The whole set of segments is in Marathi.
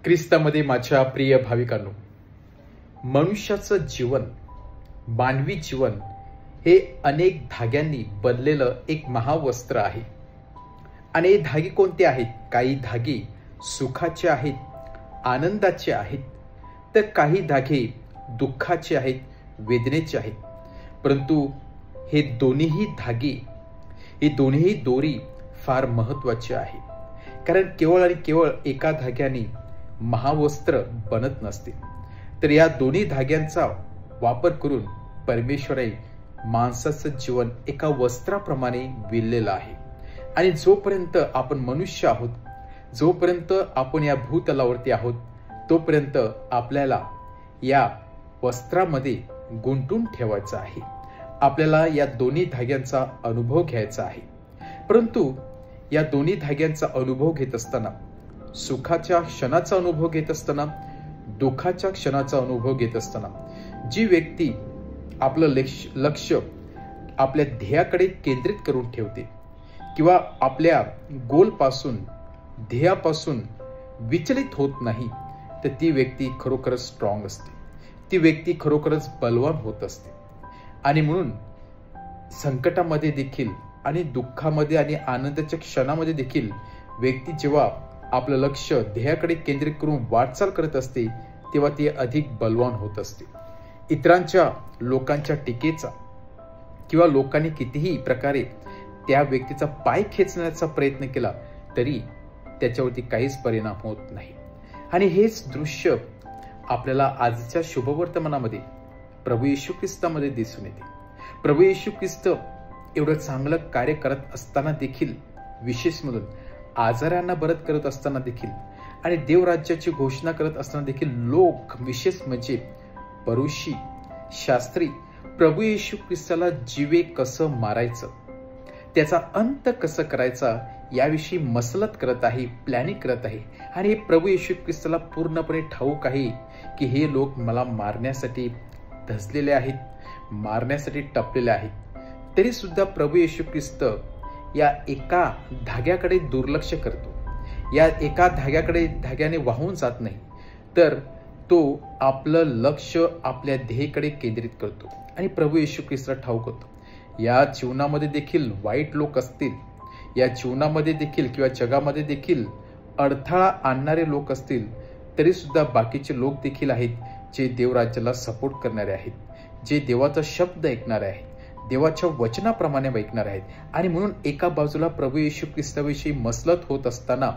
ख्रिस्तामध्ये माझ्या प्रिय भाविकांनो, मनुष्याचं जीवन, मानवी जीवन हे अनेक धाग्यांनी बनलेलं एक महावस्त्र आहे. आणि हे धागे कोणते आहेत? काही धागे सुखाचे आहेत, आनंदाचे आहेत, तर काही धागे दुःखाचे आहेत, वेदनेचे आहेत. परंतु हे दोन्हीही धागे, ही दोन्ही दोरी फार महत्वाची आहे. कारण केवळ आणि केवळ एका धाग्याने महावस्त्र बनत नसते, तर या दोन्ही धाग्यांचा वापर करून परमेश्वराने माणसाचं जीवन एका वस्त्राप्रमाणे विणलेलं आहे. आणि जोपर्यंत आपण मनुष्य आहोत, जोपर्यंत आपण या भूतलावरती आहोत, तोपर्यंत आपल्याला या वस्त्रामध्ये गुंतून ठेवायचं आहे. आपल्याला या दोन्ही धाग्यांचा अनुभव घ्यायचा आहे. परंतु या दोन्ही धाग्यांचा अनुभव घेत असताना, सुखाच्या क्षणाचा अनुभव घेत असताना, दुःखाच्या क्षणाचा अनुभव घेत असताना, जी व्यक्ती आपलं लक्ष आपल्या ध्येयाकडे केंद्रित करून ठेवते किंवा आपल्या गोलपासून, ध्येयापासून विचलित होत नाही, तर ती व्यक्ती खरोखरच स्ट्रॉंग असते. ती व्यक्ती खरोखरच बलवान होत असते. आणि म्हणून संकटामध्ये देखील आणि दुःखामध्ये आणि आनंदाच्या क्षणामध्ये देखील व्यक्ती जेव्हा आपलं लक्ष ध्येयाकडे केंद्रित करून वाटचाल करत असते, तेव्हा ती अधिक बलवान होत असते. इतरांच्या, लोकांच्या टीकेचा किंवा लोकांनी कितीही प्रकारे त्या व्यक्तीचा पाय खेचण्याचा प्रयत्न केला तरी त्याच्यावरती काहीच परिणाम होत नाही. आणि हेच दृश्य आपल्याला आजच्या शुभवर्तमानामध्ये प्रभू येशू ख्रिस्तामध्ये दिसून येते. प्रभू येशू ख्रिस्त एवढं चांगलं कार्य करत असताना देखील, विशेष म्हणून आजारांना बरं करत असताना देखील आणि देवराज्याची घोषणा करत असताना देखील लोक, विशेष म्हणजे परुषी, शास्त्री, प्रभू येशू ख्रिस्ताला जीवे कसं मारायचं, त्याचा अंत कसं करायचा याविषयी मसलत करत आहे, प्लॅनिंग करत आहे. आणि हे प्रभू येशू ख्रिस्ताला पूर्णपणे ठाऊक आहे की हे लोक मला मारण्यासाठी धसलेले आहेत, मारण्यासाठी टपलेले आहेत. तरी सुद्धा प्रभू येशू ख्रिस्त या एका धाग्याकडे दुर्लक्ष करतो. या एका धाग्याने वाहून जात नाही, तर तो आपलं लक्ष आपल्या ध्येयाकडे केंद्रित करतो. आणि प्रभू येशू ख्रिस्ताला ठाऊक होतं, या जीवनामध्ये देखील वाईट लोक असतील, या जीवनामध्ये देखील किंवा जगामध्ये देखील अडथळा आणणारे लोक असतील, तरी सुद्धा बाकीचे लोक देखील आहेत जे देवराज्याला सपोर्ट करणारे आहेत, जे देवाचा शब्द ऐकणारे आहेत, देवाच्या वचनाप्रमाणे ऐकणार आहेत. आणि म्हणून एका बाजूला प्रभू येशू ख्रिस्ताविषयी मसलत होत असताना,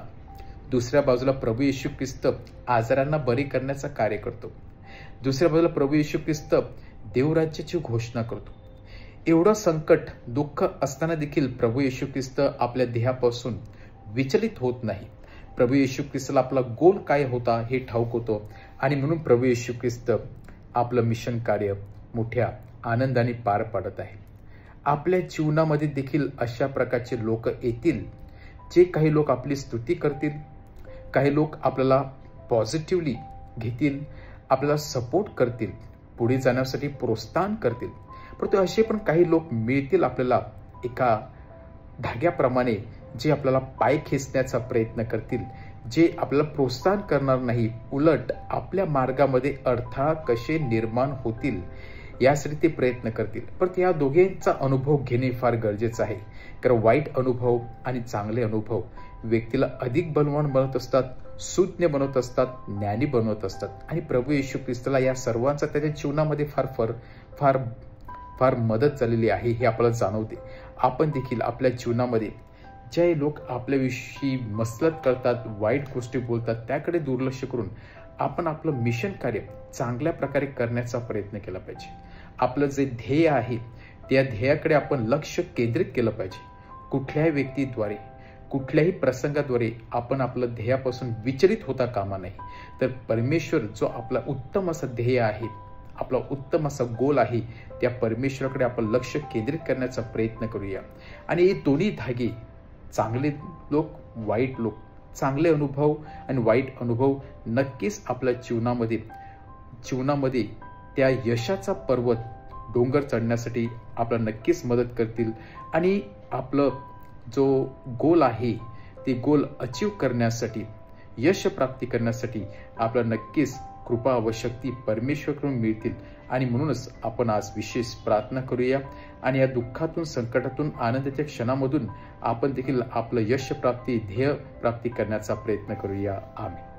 दुसऱ्या बाजूला प्रभू येशू ख्रिस्त आजारांना बरी करण्याचं कार्य करतो. दुसऱ्या बाजूला प्रभू येशू ख्रिस्त देवराज्याची घोषणा करतो. एवढं संकट, दुःख असताना देखील प्रभू येशू ख्रिस्त आपल्या ध्येयापासून विचलित होत नाही. प्रभू येशू ख्रिस्ताला आपला गोल काय होता हे ठाऊक होतो. आणि म्हणून प्रभू येशू ख्रिस्त आपलं मिशन कार्य मोठ्या आनंदाने पार पाडत आहे. आपल्या जीवनामध्ये देखील अशा प्रकारचे लोक येतील, जे काही लोक आपली स्तुती करतील, काही लोक आपल्याला पॉझिटिव्हली घेतील, आपल्याला सपोर्ट करतील, पुढे जाण्यासाठी प्रोत्साहन करतील. परंतु असे पण काही लोक मिळतील आपल्याला एका धाग्याप्रमाणे, जे आपल्याला पाय खेचण्याचा प्रयत्न करतील, जे आपल्याला प्रोत्साहन करणार नाही, उलट आपल्या मार्गामध्ये अडथळा कसे निर्माण होतील यासाठी ते प्रयत्न करतील. परंतु या दोघांचा अनुभव घेणे फार गरजेचं आहे. कारण वाईट अनुभव आणि चांगले अनुभव व्यक्तीला अधिक बलवान बनवत असतात, सुज्ञ बनवत असतात, ज्ञानी बनवत असतात. आणि प्रभू येशू ख्रिस्ताला या सर्वांचा त्याच्या जीवनामध्ये फार फार फार फार मदत झालेली आहे हे आपल्याला जाणवते. आपण देखील आपल्या जीवनामध्ये जे लोक आपल्याविषयी मसलत करतात, वाईट गोष्टी बोलतात, त्याकडे दुर्लक्ष करून आपण आपलं मिशन कार्य चांगल्या प्रकारे करण्याचा प्रयत्न केला पाहिजे. आपलं जे ध्येय आहे त्या ध्येयाकडे आपण लक्ष केंद्रित केलं पाहिजे. कुठल्याही व्यक्तीद्वारे, कुठल्याही प्रसंगाद्वारे आपण आपलं ध्येयापासून विचलित होता कामा नाही. तर परमेश्वर जो आपला उत्तम असा ध्येय आहे, आपला उत्तम असा गोल आहे, त्या परमेश्वराकडे आपण लक्ष केंद्रित करण्याचा प्रयत्न करूया. आणि हे दोन्ही धागे, चांगले लोक, वाईट लोक, चांगले अनुभव आणि वाईट अनुभव नक्कीच आपल्या जीवनामध्ये त्या यशाचा पर्वत, डोंगर चढण्यासाठी आपल्याला नक्कीच मदत करतील. आणि आपलं जो गोल आहे ते गोल अचीव करण्यासाठी यश प्राप्ती करण्यासाठी आपल्याला नक्कीच कृपा व शक्ती परमेश्वराकडून मिळतील आणि म्हणूनच आपण आज विशेष प्रार्थना करूया आणि या दुःखातून संकटातून आनंदाच्या क्षणामधून आपण देखील आपलं यश प्राप्ती ध्येय प्राप्ती करण्याचा प्रयत्न करूया. आमेन.